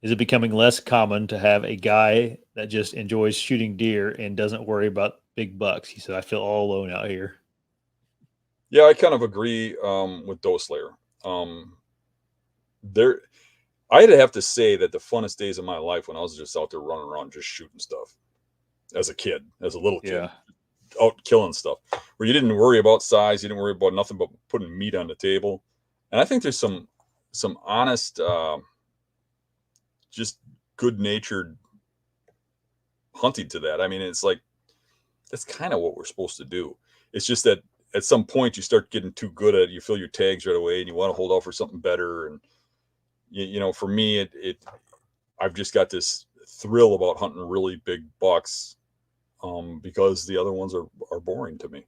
Is it becoming less common to have a guy that just enjoys shooting deer and doesn't worry about big bucks? He said, "I feel all alone out here." Yeah, I kind of agree with Doe Slayer. Um, there, I'd have to say that the funnest days of my life when I was just out there running around just shooting stuff as a kid, as a little kid, Yeah, out killing stuff, where you didn't worry about size, you didn't worry about nothing but putting meat on the table. And I think there's some honest, just good natured hunting to that. I mean, it's like that's kind of what we're supposed to do. It's just that at some point you start getting too good at it. You feel your tags right away, and you want to hold out for something better. And for me, it I've just got this thrill about hunting really big bucks, because the other ones are boring to me.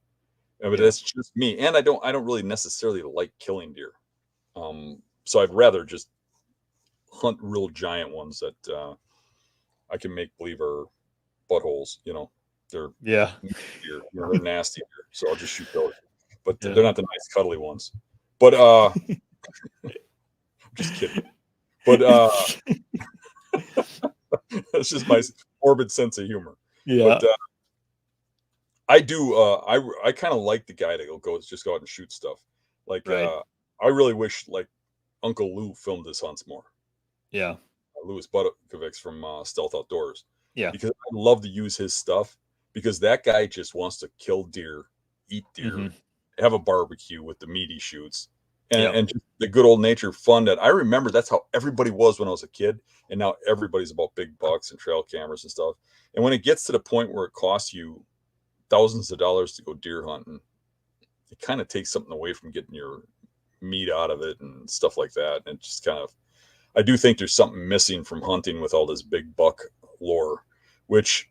But yeah, that's just me, and I don't really necessarily like killing deer. So I'd rather just hunt real giant ones that I can make believe are buttholes. They're yeah, deer. They're nasty deer. So I'll just shoot those. But yeah. they're not the nice cuddly ones. But I'm just kidding. But that's just my morbid sense of humor. But Yeah, I do. I kind of like the guy that will go out and shoot stuff. Like right. I really wish like Uncle Lou filmed his hunts more. Yeah, Louis Budovics from Stealth Outdoors, yeah. because I love to use his stuff because that guy just wants to kill deer, eat deer, Hmm. have a barbecue with the meat he shoots, and, Yeah, and just the good old nature fun that I remember. That's how everybody was when I was a kid, and now everybody's about big bucks and trail cameras and stuff. And when it gets to the point where it costs you thousands of dollars to go deer hunting, it kind of takes something away from getting your meat out of it and stuff like that. And it just kind of, I do think there's something missing from hunting with all this big buck lore, which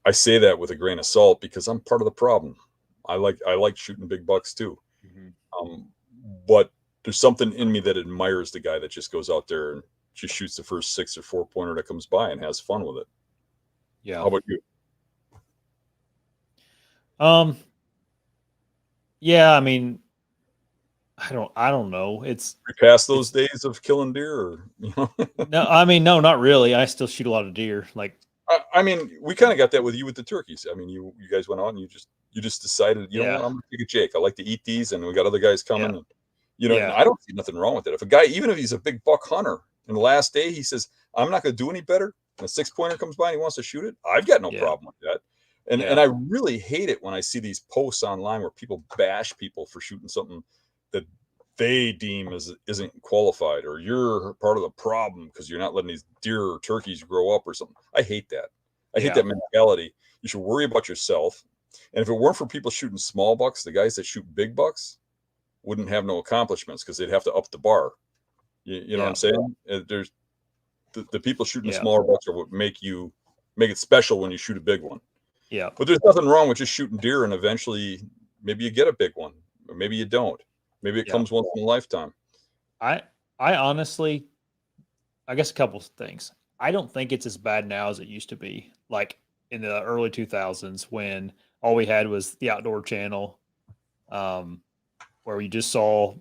I say that with a grain of salt because I'm part of the problem. I like shooting big bucks too, hmm, um, but there's something in me that admires the guy that just goes out there and just shoots the first 6 or 4 pointer that comes by and has fun with it. yeah. How about you? Um, yeah. I mean, I don't know. You pass those It's days of killing deer, or? no. I mean, no, not really. I still shoot a lot of deer. Like, I mean, we kind of got that with you with the turkeys. I mean, you guys went out and you just decided, you know what, yeah, I'm gonna take a Jake. I like to eat these, and we got other guys yeah, coming, and yeah, I don't see nothing wrong with it. If a guy, even if he's a big buck hunter, and the last day he says, I'm not gonna do any better, and a 6 pointer comes by and he wants to shoot it, I've got no yeah, problem with that. And yeah, I really hate it when I see these posts online where people bash people for shooting something that they deem as isn't qualified, or you're part of the problem because you're not letting these deer or turkeys grow up or something. I hate that. I hate yeah, that mentality. You should worry about yourself. And if it weren't for people shooting small bucks, the guys that shoot big bucks wouldn't have no accomplishments because they'd have to up the bar. You know what I'm yeah, saying? There's the people shooting the yeah, smaller bucks are what make it special when you shoot a big one. yeah, But there's nothing wrong with just shooting deer, and eventually maybe you get a big one, or maybe you don't. Maybe it yeah. comes once in a lifetime. I I honestly, I guess a couple of things. I don't think it's as bad now as it used to be. Like in the early 2000s when all we had was the Outdoor Channel, um, where we just saw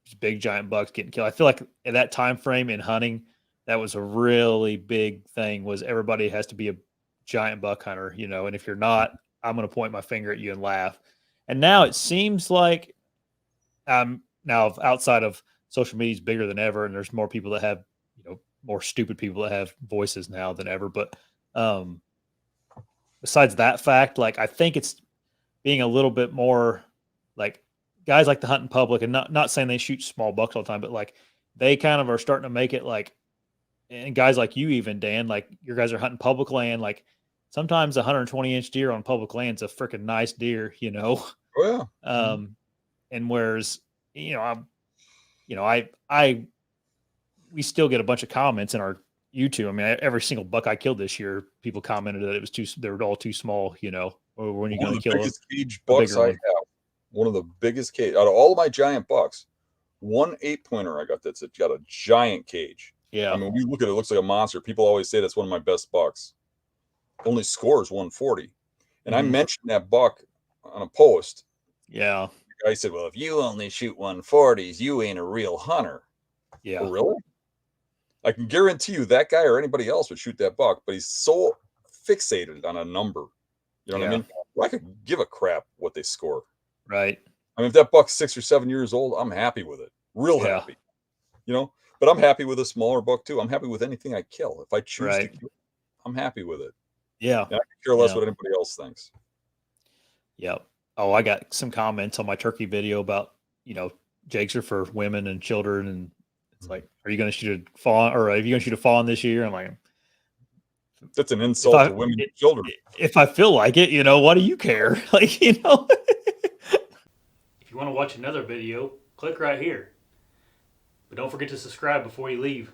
these big giant bucks getting killed. I feel like in that time frame in hunting, that was a really big thing. Was everybody has to be a giant buck hunter, and if you're not, I'm going to point my finger at you and laugh. And now it seems like now outside of social media is bigger than ever, and there's more people that have more stupid people that have voices now than ever. But um, besides that fact, like I think it's being a little bit more like guys like to hunt in public, and not saying they shoot small bucks all the time, but like they kind of are starting to make it like, and guys like you even Dan, like your guys are hunting public land, like sometimes a 120-inch deer on public land is a freaking nice deer. Oh yeah. Mhm. um, and whereas I'm I we still get a bunch of comments in our YouTube. I mean, every single buck I killed this year, people commented that it was they were all too small. Or when are you One going of to the kill biggest cage a bucks bigger I one? have. One of the biggest cage out of all of my giant bucks. One 8 pointer I got that's got a giant cage. I Yeah. mean, when you look at it, it looks like a monster. People always say that's one of my best bucks. Only scores 140. And I Hmm. mentioned that buck on a post. Yeah. The guy said, well, if you only shoot 140s, you ain't a real hunter. Oh, Yeah. really? I can guarantee you that guy or anybody else would shoot that buck, but he's so fixated on a number. You know what I Yeah. mean? Well, I could give a crap what they score. Right. I mean, if that buck's 6 or 7 years old, I'm happy with it. Real Yeah. happy. You know, but I'm happy with a smaller buck too. I'm happy with anything I kill. If I choose to Right. kill, I'm happy with it. Yeah. And I can care less Yeah. what anybody else thinks. Yep. Oh, I got some comments on my turkey video about, jakes are for women and children. And it's like, are you going to shoot a fawn, or are you going to shoot a fawn this year? I'm like, That's an if insult I, to women and children. if I feel like it, what do you care? Like, If you want to watch another video, click right here. But don't forget to subscribe before you leave.